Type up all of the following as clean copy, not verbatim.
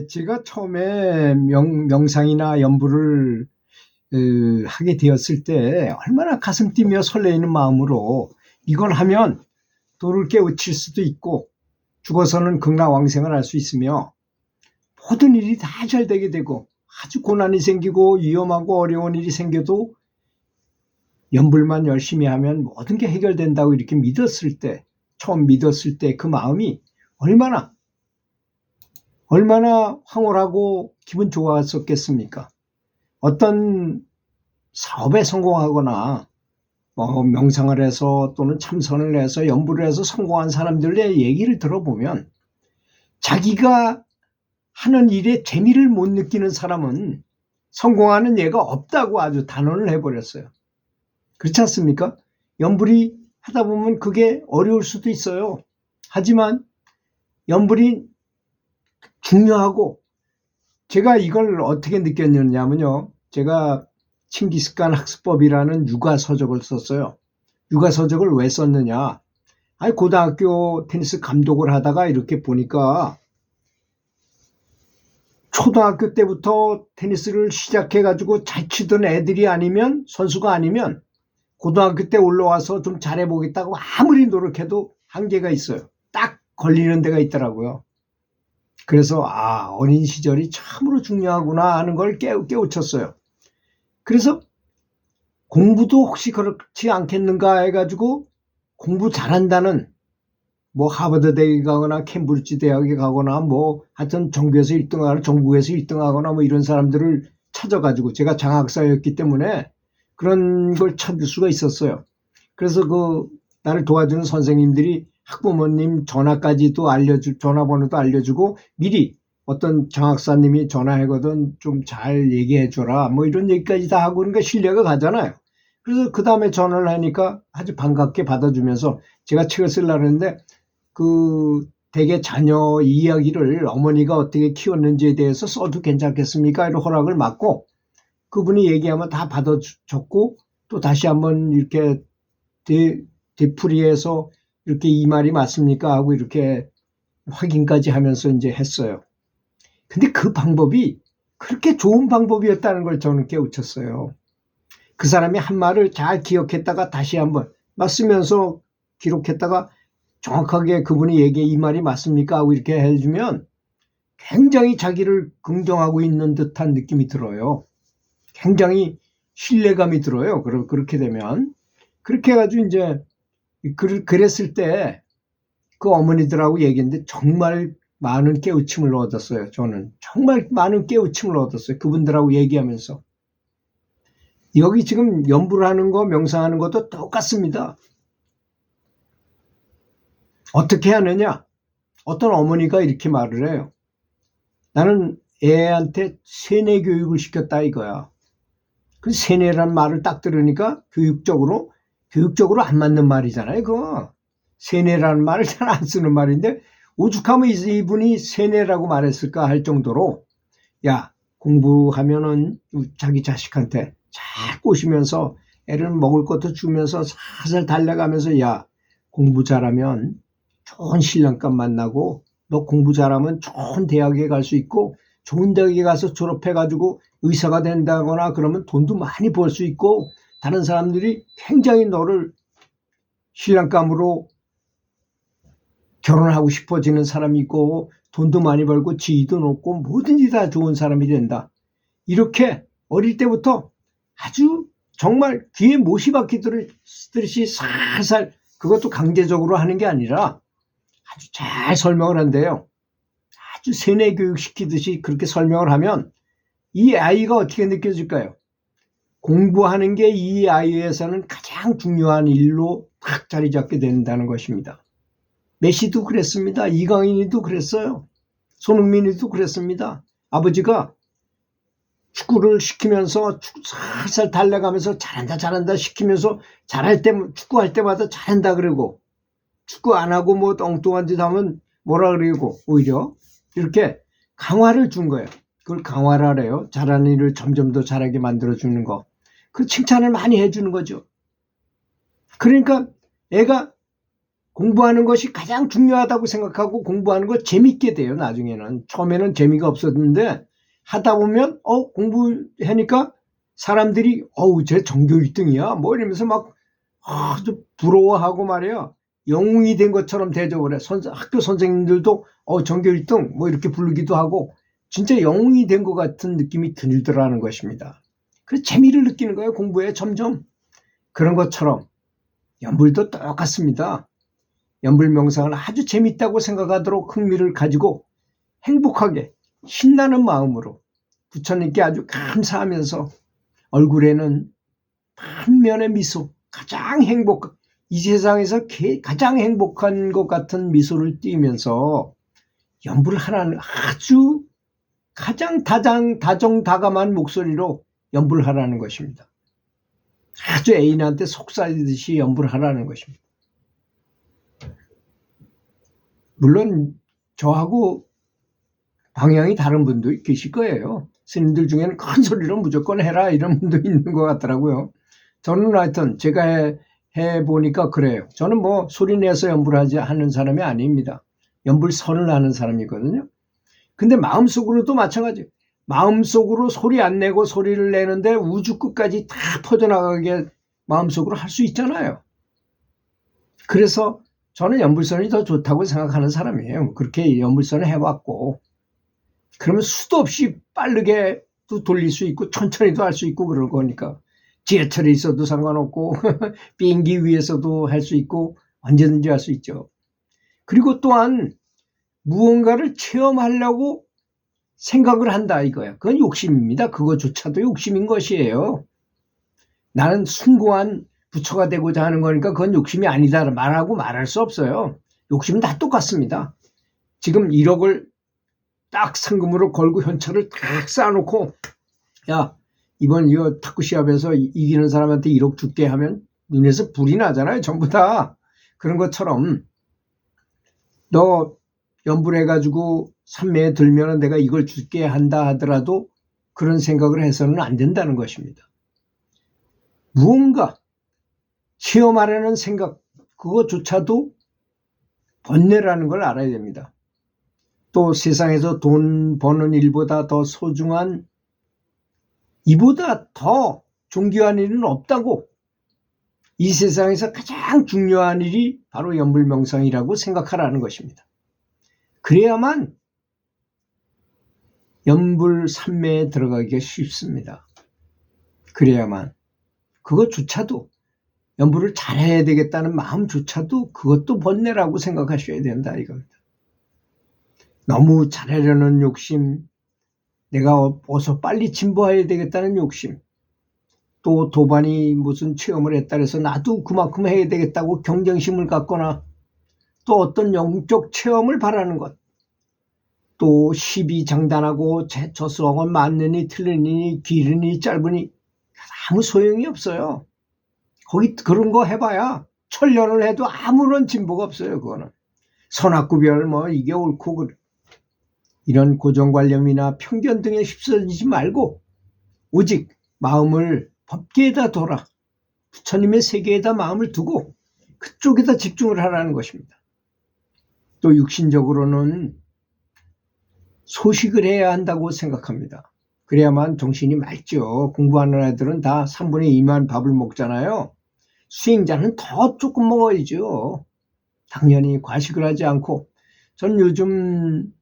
제가 처음에 명상이나 연불을 하게 되었을 때 얼마나 가슴 뛰며 설레이는 마음으로 이걸 하면 도를 깨우칠 수도 있고 죽어서는 극락왕생을 할 수 있으며 모든 일이 다 잘 되게 되고 아주 고난이 생기고 위험하고 어려운 일이 생겨도 연불만 열심히 하면 모든 게 해결된다고 이렇게 믿었을 때, 처음 믿었을 때 그 마음이 얼마나 황홀하고 기분 좋았었겠습니까? 어떤 사업에 성공하거나 명상을 해서 또는 참선을 해서 연불을 해서 성공한 사람들의 얘기를 들어보면 자기가 하는 일에 재미를 못 느끼는 사람은 성공하는 예가 없다고 아주 단언을 해버렸어요. 그렇지 않습니까? 연불이 하다 보면 그게 어려울 수도 있어요. 하지만 연불이 중요하고, 제가 이걸 어떻게 느꼈냐면요. 제가 칭기스칸 학습법이라는 육아서적을 썼어요. 육아서적을 왜 썼느냐. 고등학교 테니스 감독을 하다가 이렇게 보니까 초등학교 때부터 테니스를 시작해가지고 잘 치던 애들이 아니면, 선수가 아니면 고등학교 때 올라와서 좀 잘해보겠다고 아무리 노력해도 한계가 있어요. 딱 걸리는 데가 있더라고요. 그래서 어린 시절이 참으로 중요하구나 하는 걸 깨우쳤어요. 그래서 공부도 혹시 그렇지 않겠는가 해가지고 공부 잘한다는 하버드 대학에 가거나 캠브리지 대학에 가거나 하여튼 전교에서 1등하거나 전국에서 1등하거나 이런 사람들을 찾아가지고, 제가 장학사였기 때문에 그런 걸 찾을 수가 있었어요. 그래서 나를 도와주는 선생님들이 학부모님 전화번호도 알려주고 미리 어떤 장학사님이 전화하거든 좀 잘 얘기해줘라 이런 얘기까지 다 하고, 그러니까 신뢰가 가잖아요. 그래서 그 다음에 전화를 하니까 아주 반갑게 받아주면서 제가 책을 쓰려고 했는데 대개 자녀 이야기를 어머니가 어떻게 키웠는지에 대해서 써도 괜찮겠습니까? 이런 허락을 받고 그분이 얘기하면 다 받아 적고 또 다시 한번 이렇게 되풀이해서 이렇게 이 말이 맞습니까? 하고 이렇게 확인까지 하면서 이제 했어요. 근데 그 방법이 그렇게 좋은 방법이었다는 걸 저는 깨우쳤어요. 그 사람이 한 말을 잘 기억했다가 다시 한번 쓰면서 기록했다가 정확하게 그분이 얘기해 이 말이 맞습니까? 하고 이렇게 해주면 굉장히 자기를 긍정하고 있는 듯한 느낌이 들어요. 굉장히 신뢰감이 들어요. 그렇게 되면. 그렇게 해가지고 이제 그랬을 때 그 어머니들하고 얘기했는데 정말 많은 깨우침을 얻었어요. 저는 정말 많은 깨우침을 얻었어요. 그분들하고 얘기하면서. 여기 지금 연불을 하는 거, 명상하는 것도 똑같습니다. 어떻게 하느냐? 어떤 어머니가 이렇게 말을 해요. 나는 애한테 세뇌 교육을 시켰다 이거야. 그 세뇌라는 말을 딱 들으니까 교육적으로 안 맞는 말이잖아요. 그거. 세뇌라는 말을 잘 안 쓰는 말인데 오죽하면 이분이 세뇌라고 말했을까 할 정도로, 야, 공부하면은 자기 자식한테 잘 꼬시면서 애를 먹을 것도 주면서 살살 달래가면서, 야, 공부 잘하면 좋은 신랑감 만나고 너 공부 잘하면 좋은 대학에 갈 수 있고 좋은 대학에 가서 졸업해가지고 의사가 된다거나 그러면 돈도 많이 벌 수 있고 다른 사람들이 굉장히 너를 신랑감으로 결혼하고 싶어지는 사람이 있고 돈도 많이 벌고 지위도 높고 뭐든지 다 좋은 사람이 된다. 이렇게 어릴 때부터 아주 정말 귀에 못이 박히듯이 살살, 그것도 강제적으로 하는 게 아니라 아주 잘 설명을 한대요. 아주 세뇌 교육 시키듯이 그렇게 설명을 하면 이 아이가 어떻게 느껴질까요? 공부하는 게 이 아이에서는 가장 중요한 일로 딱 자리 잡게 된다는 것입니다. 메시도 그랬습니다. 이강인이도 그랬어요. 손흥민이도 그랬습니다. 아버지가 축구를 시키면서 살살 달래가면서 잘한다 시키면서 축구할 때마다 잘한다 그러고, 축구 안 하고 엉뚱한 짓 하면 뭐라 그러고 오히려 이렇게 강화를 준 거예요. 그걸 강화를 하래요. 잘하는 일을 점점 더 잘하게 만들어주는 거. 그 칭찬을 많이 해주는 거죠. 그러니까 애가 공부하는 것이 가장 중요하다고 생각하고 공부하는 거 재밌게 돼요. 나중에는. 처음에는 재미가 없었는데 하다 보면 공부하니까 사람들이 쟤 전교 1등이야 뭐 이러면서 막 아주 부러워하고 말이야. 영웅이 된 것처럼 대접을 해. 학교 선생님들도 전교 1등 뭐 이렇게 부르기도 하고 진짜 영웅이 된 것 같은 느낌이 들더라는 것입니다. 그래서 재미를 느끼는 거예요. 공부에 점점. 그런 것처럼 연불도 똑같습니다. 연불 명상을 아주 재밌다고 생각하도록 흥미를 가지고 행복하게 신나는 마음으로 부처님께 아주 감사하면서 얼굴에는 만면의 미소, 이 세상에서 가장 행복한 것 같은 미소를 띠면서 연불 하라는 아주 가장 다정다감한 목소리로 연불하라는 것입니다. 아주 애인한테 속삭이듯이 연불하라는 것입니다. 물론 저하고 방향이 다른 분도 계실 거예요. 스님들 중에는 큰 소리로 무조건 해라 이런 분도 있는 것 같더라고요. 저는 하여튼 제가 해보니까 그래요. 저는 뭐 소리 내서 연불하지 하는 사람이 아닙니다. 연불선을 하는 사람이거든요. 근데 마음속으로도 마찬가지예요. 마음속으로 소리 안 내고 소리를 내는데 우주 끝까지 다 퍼져나가게 마음속으로 할 수 있잖아요. 그래서 저는 연불선이 더 좋다고 생각하는 사람이에요. 그렇게 연불선을 해왔고 그러면 수도 없이 빠르게도 돌릴 수 있고 천천히도 할 수 있고 그럴 거니까 지하철에 있어도 상관없고 비행기 위에서도 할 수 있고 언제든지 할 수 있죠. 그리고 또한 무언가를 체험하려고 생각을 한다 이거야. 그건 욕심입니다. 그거조차도 욕심인 것이에요. 나는 숭고한 부처가 되고자 하는 거니까 그건 욕심이 아니다 말하고 말할 수 없어요. 욕심은 다 똑같습니다. 지금 1억을 딱 상금으로 걸고 현찰을 딱 쌓아놓고 야 이번 이거 탁구 시합에서 이기는 사람한테 1억 줄게 하면 눈에서 불이 나잖아요. 전부 다. 그런 것처럼 너 연불해가지고 산매에 들면 내가 이걸 줄게 한다 하더라도 그런 생각을 해서는 안 된다는 것입니다. 무언가 체험하려는 생각 그것조차도 번뇌라는 걸 알아야 됩니다. 또 세상에서 돈 버는 일보다 더 소중한 이보다 더 존귀한 일은 없다고 이 세상에서 가장 중요한 일이 바로 연불명상이라고 생각하라는 것입니다. 그래야만 연불 삼매에 들어가기가 쉽습니다. 그래야만 그것조차도 연불을 잘해야 되겠다는 마음조차도 그것도 번뇌라고 생각하셔야 된다 이겁니다. 너무 잘하려는 욕심, 내가 어서 빨리 진보해야 되겠다는 욕심, 또 도반이 무슨 체험을 했다 해서 나도 그만큼 해야 되겠다고 경쟁심을 갖거나 또 어떤 영적 체험을 바라는 것, 또 시비장단하고 저 수학은 맞느니 틀리니 길으니 짧으니 아무 소용이 없어요. 거기 그런 거 해봐야 천년을 해도 아무런 진보가 없어요. 그거는 선악구별 뭐 이게 옳고 이런 고정관념이나 편견 등에 휩쓸리지 말고 오직 마음을 법계에다 둬라. 부처님의 세계에다 마음을 두고 그쪽에다 집중을 하라는 것입니다. 또 육신적으로는 소식을 해야 한다고 생각합니다. 그래야만 정신이 맑죠. 공부하는 애들은 다 3분의 2만 밥을 먹잖아요. 수행자는 더 조금 먹어야죠. 당연히 과식을 하지 않고 전 요즘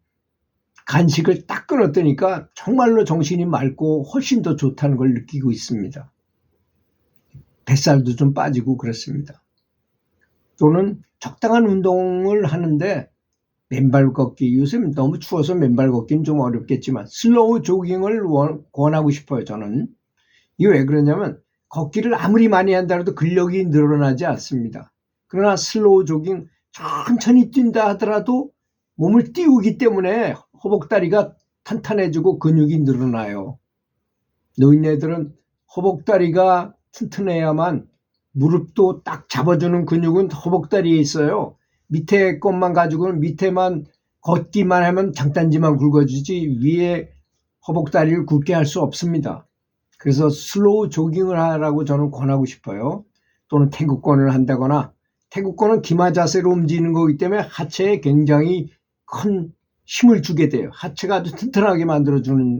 간식을 딱 끊었더니까 정말로 정신이 맑고 훨씬 더 좋다는 걸 느끼고 있습니다. 뱃살도 좀 빠지고 그렇습니다. 또는 적당한 운동을 하는데 맨발 걷기, 요새 너무 추워서 맨발 걷기는 좀 어렵겠지만 슬로우 조깅을 권하고 싶어요. 저는 이게 왜 그러냐면 걷기를 아무리 많이 한다 해도 근력이 늘어나지 않습니다. 그러나 슬로우 조깅 천천히 뛴다 하더라도 몸을 띄우기 때문에 허벅다리가 탄탄해지고 근육이 늘어나요. 노인네들은 허벅다리가 튼튼해야만 무릎도 딱 잡아주는 근육은 허벅다리에 있어요. 밑에 것만 가지고는 밑에만 걷기만 하면 장단지만 굵어지지 위에 허벅다리를 굵게 할 수 없습니다. 그래서 슬로우 조깅을 하라고 저는 권하고 싶어요. 또는 태극권을 한다거나 태국권은 기마 자세로 움직이는 거기 때문에 하체에 굉장히 큰 힘을 주게 돼요. 하체가 아주 튼튼하게 만들어주는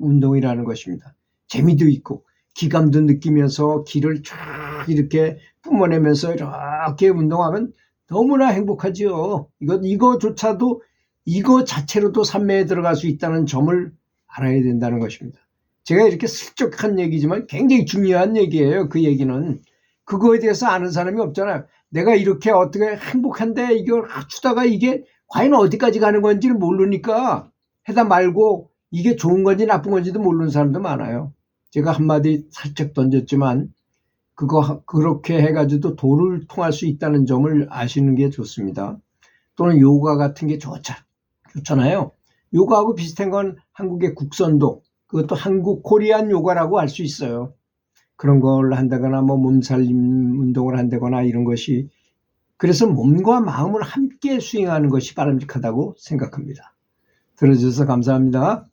운동이라는 것입니다. 재미도 있고 기감도 느끼면서 기를 쫙 이렇게 뿜어내면서 이렇게 운동하면 너무나 행복하지요. 이거조차도 이거 자체로도 산매에 들어갈 수 있다는 점을 알아야 된다는 것입니다. 제가 이렇게 슬쩍한 얘기지만 굉장히 중요한 얘기예요. 그 얘기는 그거에 대해서 아는 사람이 없잖아요. 내가 이렇게 어떻게 행복한데 이걸 추다가 이게 과연 어디까지 가는 건지를 모르니까 해다 말고 이게 좋은 건지 나쁜 건지도 모르는 사람도 많아요. 제가 한마디 살짝 던졌지만 그렇게 해가지고 도를 통할 수 있다는 점을 아시는 게 좋습니다. 또는 요가 같은 게 좋잖아요. 요가하고 비슷한 건 한국의 국선도, 그것도 한국 코리안 요가라고 할 수 있어요. 그런 걸 한다거나 뭐 몸살림 운동을 한다거나 이런 것이, 그래서 몸과 마음을 함께 수행하는 것이 바람직하다고 생각합니다. 들어주셔서 감사합니다.